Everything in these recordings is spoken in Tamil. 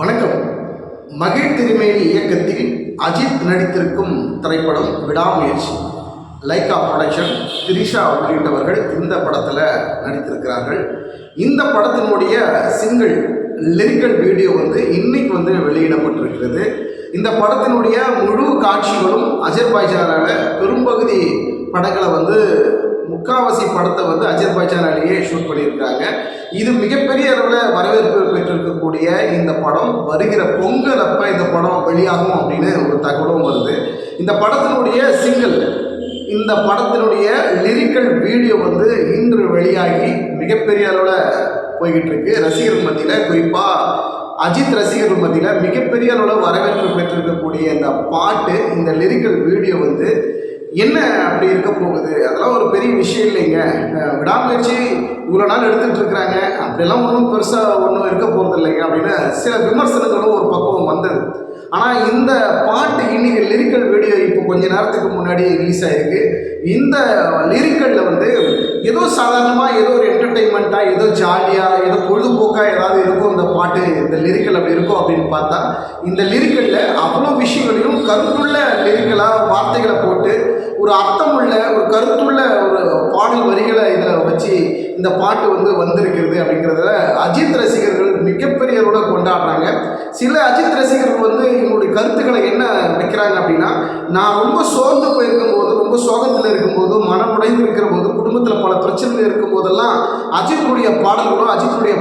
வணக்கம். மகிழ் திருமேனி இயக்கத்தில் அஜித் நடித்திருக்கும் திரைப்படம் விடாமுயற்சி. லைகா புரொடக்ஷன், திரிஷா உள்ளிட்டவர்கள் இந்த படத்தில் நடித்திருக்கிறார்கள். இந்த படத்தினுடைய சிங்கிள் லிரிக்கல் வீடியோ இன்னைக்கு வெளியிடப்பட்டிருக்கிறது. இந்த படத்தினுடைய முழு காட்சிகளும் அஜர்பைஜானில் பெரும்பகுதி படங்களை முக்காவாசி படத்தை அஜர்பைஜானிலேயே ஷூட் பண்ணியிருக்காங்க. இது மிகப்பெரிய அளவில் வரவேற்பு பெற்றிருக்கக்கூடிய இந்த படம் வருகிற பொங்கல் அப்போ இந்த படம் வெளியாகும் அப்படின்னு ஒரு தகவலும் வருது. இந்த படத்தினுடைய சிங்கிள், இந்த படத்தினுடைய லிரிக்கல் வீடியோ இன்று வெளியாகி மிகப்பெரிய அளவில் போய்கிட்டு இருக்கு. ரசிகர்கள் மத்தியில், குறிப்பாக அஜித் ரசிகர்கள் மத்தியில் மிகப்பெரிய அளவில் வரவேற்பு பெற்றிருக்கக்கூடிய இந்த பாட்டு, இந்த லிரிக்கல் வீடியோ என்ன அப்படி இருக்க போகுது, அதெல்லாம் ஒரு பெரிய விஷயம் இல்லைங்க. விடாமுயற்சி இவ்வளோ நாள் எடுத்துகிட்டு இருக்கிறாங்க, அப்படியெல்லாம் ஒன்றும் பெருசாக ஒன்றும் இருக்க போகிறது இல்லைங்க அப்படின்னு சில விமர்சனங்களும் ஒரு பக்கம் வந்தது. ஆனால் இந்த பாட்டு இன்னைக்கு லிரிக்கல் வீடியோ இப்போ கொஞ்ச நேரத்துக்கு முன்னாடி ரிலீஸ் ஆகிருக்கு. இந்த லிரிக்கலில் ஏதோ சாதாரணமாக, ஏதோ ஒரு என்டர்டெயின்மெண்ட்டாக, ஏதோ ஜாலியாக, ஏதோ பொழுதுபோக்காக ஏதாவது இருக்கும் இந்த பாட்டு, இந்த லிரிக்கல் அப்படி இருக்கும் அப்படின்னு பார்த்தா, இந்த லிரிக்கலில் அவ்வளோ விஷயங்களையும் கருத்துள்ள லிரிக்கலாக வார்த்தைகளை போட்டு ஒரு அர்த்தமுள்ள, ஒரு கருத்துள்ள ஒரு பாடல் வரிகளை இதில் வச்சு இந்த பாட்டு வந்திருக்கிறது. அப்படிங்கிறதுல அஜித் ரசிகர்கள் மிகப்பெரிய அளவில் கொண்டாடுறாங்க. சில அஜித் ரசிகர்கள் எங்களுடைய கருத்துக்களை என்ன வைக்கிறாங்க அப்படின்னா, நான் ரொம்ப சோர்ந்து போயிருக்கும் போது, ரொம்ப சோகத்தில் இருக்கும்போது, மனம் உடைந்து இருக்கிற போது, குடும்பத்தில் பல பிரச்சனைகள் இருக்கும் போதெல்லாம் அஜித்துடைய பாடல்களும் அஜித்துடைய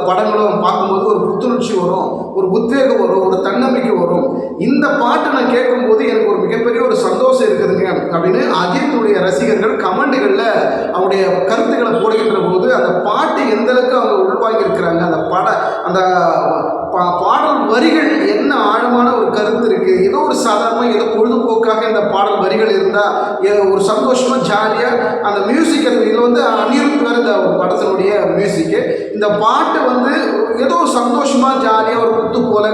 படங்களும் பார்க்கும்போது ஒரு புத்துணர்ச்சி வரும், ஒரு உத்வேகம் வரும், ஒரு தன்னம்பிக்கை வரும். இந்த பாட்டு நான் கேட்கும்போது எனக்கு ஒரு மிகப்பெரிய ஒரு சந்தோஷம் இருக்குதுங்க அப்படின்னு அஜித்துடைய ரசிகர்கள் கமெண்ட்டுகளில் அவருடைய கருத்துக்களை போடுகின்ற போது, அந்த பாட்டு எந்த அளவுக்கு அவங்க உள்வாங்கி இருக்கிறாங்க, அந்த பாடல் வரிகள் என்ன ஆழமான ஒரு கருத்து இருக்குது, ஏதோ ஒரு சாதாரணமாக ஏதோ பொழுதுபோக்காக இந்த பாடல் வரிகள் இருந்தால் ஒரு சந்தோஷமாக ஜாலியாக அந்த மியூசிக் இதில் அனிருத் வேறு இந்த படத்தினுடைய மியூசிக்கு. இந்த பாட்டு ஏதோ சந்தோஷமாக ஜாலியாக ஒரு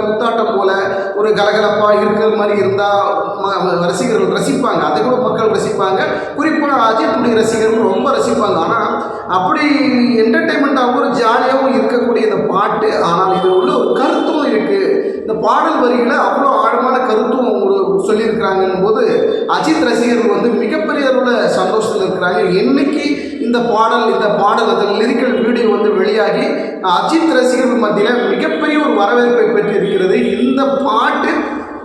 குத்தாட்டம் போல ஒரு கலகலப்பாக இருக்கிற மாதிரி இருந்தால் ரசிகர்கள் ரசிப்பாங்க, அதை கூட மக்கள் ரசிப்பாங்க. குறிப்பாக அஜித்துடைய ரசிகர்கள் ரொம்ப ரசிப்பாங்க. ஆனால் அப்படி என்டர்டெயின்மெண்ட்டாகவும் ஒரு ஜாலியாகவும் இருக்கக்கூடிய இந்த பாட்டு, ஆனால் இது உள்ள ஒரு கருத்தும் இருக்குது. இந்த பாடல் வரிகளை அவ்வளோ ஆழமான கருத்தும் ஒரு சொல்லியிருக்கிறாங்கன்னும் போது அஜித் ரசிகர்கள் மிகப்பெரிய அளவில் சந்தோஷத்தில் இருக்கிறாங்க. என்னைக்கு இந்த பாடல் அந்த லிரிக்கல் வீடியோ வெளியாகி அஜித் ரசிகர்கள் மத்தியில் மிகப்பெரிய ஒரு வரவேற்பை பெற்றிருக்கிறது. இந்த பாட்டு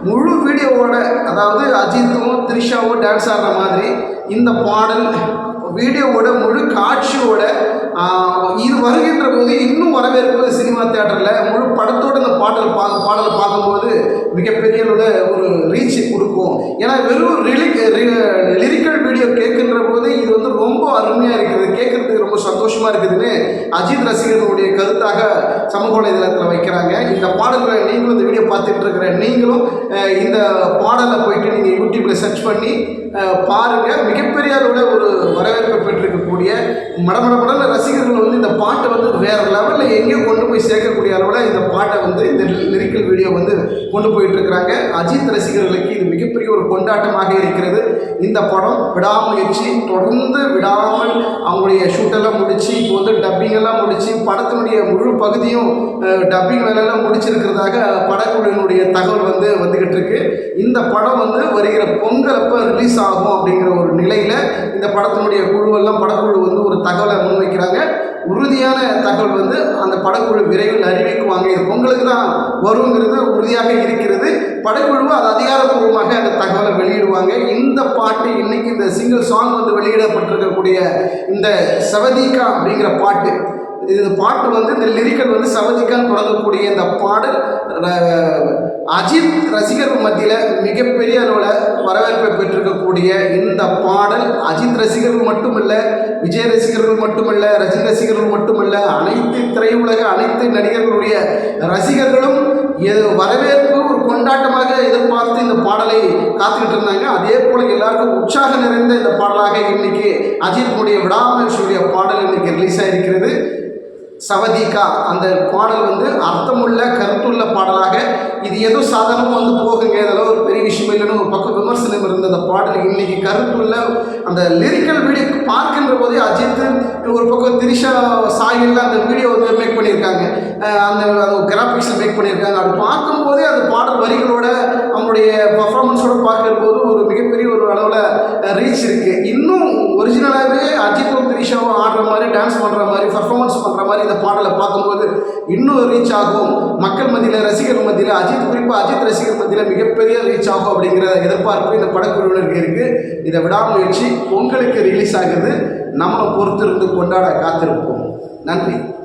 முழு வீடியோவோட, அதாவது அஜித்தும் திரிஷாவும் டான்ஸ் ஆடுற மாதிரி இந்த பாடல் வீடியோவோட முழு காட்சியோட இது வருகின்ற போது இன்னும் வரவேற்பு சினிமா தியேட்டரில் முழு படத்தோடு இந்த பாடலை பார்க்கும்போது மிகப்பெரிய ஒரு ரீச் கொடுக்கும். ஏன்னா வெறும் லிரிக்கல் வீடியோ கேட்கின்ற போது இது ரொம்ப அருமையாக இருக்குது, கேட்குறதுக்கு ரொம்ப சந்தோஷமாக இருக்குதுன்னு அஜித் ரசிகர்களுடைய கருத்தாக சமூக வலைதளத்தில் வைக்கிறாங்க. இந்த பாடல்களை நீங்களும் இந்த வீடியோ பார்த்துட்டு இருக்கிற நீங்களும் இந்த பாடலை போயிட்டு நீங்கள் யூடியூப்பில் சர்ச் பண்ணி பாருங்கள். மிகப்பெரிய அளவில் ஒரு வரவேற்பை பெற்றிருக்கக்கூடிய மடமடமடன ரசிகர்கள் இந்த பாட்டை வேறு லெவலில் எங்கேயோ கொண்டு போய் சேர்க்கக்கூடிய அளவில் இந்த பாட்டை இந்த லிரிக்கல் வீடியோ கொண்டு போயிட்டுருக்கிறாங்க. அஜித் ரசிகர்களுக்கு இது மிகப்பெரிய ஒரு கொண்டாட்டமாக இருக்கிறது. இந்த படம் விடாமுயற்சி தொடர்ந்து விடாமல் அவங்களுடைய ஷூட்டெல்லாம் முடித்து, இப்போ டப்பிங்கெல்லாம் முடித்து, படத்தினுடைய முழு பகுதியும் டப்பிங் வேலையெல்லாம் முடிச்சிருக்கிறதாக படக்குழுவினுடைய தகவல் வந்துக்கிட்டு இருக்கு. இந்த படம் வருகிற பொங்கல் அப்போ ரிலீஸ் ஆகும் அப்படிங்கிற ஒரு நிலையில் இந்த படத்தினுடைய குழுவெல்லாம் படக்குழு ஒரு தகவலை முன்வைக்கிறாங்க. உறுதியான தகவல் அந்த படக்குழு விரைவில் அறிவிக்குவாங்க. இது பொங்கலுக்கு தான் வருங்கிறது உறுதியாக இருக்கிறது. படக்குழு அது அதிகாரப்பூர்வமாக அந்த தகவலை வெளியிடுவாங்க. இந்த பாட்டு இன்னைக்கு இந்த சிங்கிள் சாங் வெளியிடப்பட்டிருக்கக்கூடிய இந்த சவதிகா அப்படிங்கிற பாட்டு, இந்த பாட்டு இந்த லிரிக்கல் சவதிகான்னு தொடங்கக்கூடிய இந்த பாடல் அஜித் ரசிகர்கள் மத்தியில் மிகப்பெரிய அளவில் வரவேற்பை பெற்றிருக்கக்கூடிய இந்த பாடல் அஜித் ரசிகர்கள் மட்டுமல்ல, விஜய் ரசிகர்கள் மட்டுமல்ல, ரஜினி ரசிகர்கள் மட்டுமல்ல, அனைத்து திரையுலக அனைத்து நடிகர்களுடைய ரசிகர்களும் வரவேற்பு ஒரு கொண்டாட்டமாக எதிர்பார்த்து இந்த பாடலை காத்துக்கிட்டு இருந்தாங்க. அதே போல் எல்லாருக்கும் உற்சாகம் நிறைந்த இந்த பாடலாக இன்னைக்கு அஜித்துடைய விடாமுயற்சியுடைய பாடல் இன்னைக்கு ரிலீஸ் ஆகிருக்கிறது. சவதிகா அந்த பாடல் அர்த்தமுள்ள கருத்துள்ள பாடலாக, இது ஏதோ சாதாரணமாக போகுங்க, இதெல்லாம் ஒரு பெரிய விஷயம் இல்லைன்னு ஒரு பக்கம் விமர்சனம் இருந்த அந்த பாடல் இன்னைக்கு கருத்துள்ள அந்த லிரிக்கல் வீடியோ பார்க்கின்ற போதே அஜித் ஒரு பக்கம் திரிஷா சாயெல்லாம் அந்த வீடியோ மேக் பண்ணியிருக்காங்க. அந்த கிராஃபிக்ஸில் மேக் பண்ணியிருக்காங்க. அது பார்க்கும்போதே அந்த பாடல் வரிகளோட அவங்களுடைய பர்ஃபார்மன்ஸோட பார்க்கும்போது ஒரு மிகப்பெரிய ஒரு அளவில் ரீச் இருக்குது. இன்னும் ஒரிஜினலாகவே அஜித்தும் திரிஷாவும் ஆடுற மாதிரி, டான்ஸ் பண்ணுற மாதிரி, பர்ஃபார்மன்ஸ் பண்ணுற மாதிரி இந்த பாடலை பார்க்கும்போது இன்னும் ரீச் ஆகும், மக்கள் மத்தியில், ரசிகர் மத்தியில், குறிப்பாக அஜித் ரசிகர் மத்தியில் மிகப்பெரிய ரீச் ஆகும் அப்படிங்கிற எதிர்பார்ப்பு இந்த படக்குழுவினருக்கு இருக்குது. இதை விடாமுயற்சி பொங்கலுக்கு ரிலீஸ் ஆகுது. நம்மளை பொறுத்திருந்து கொண்டாட காத்திருப்போம். நன்றி.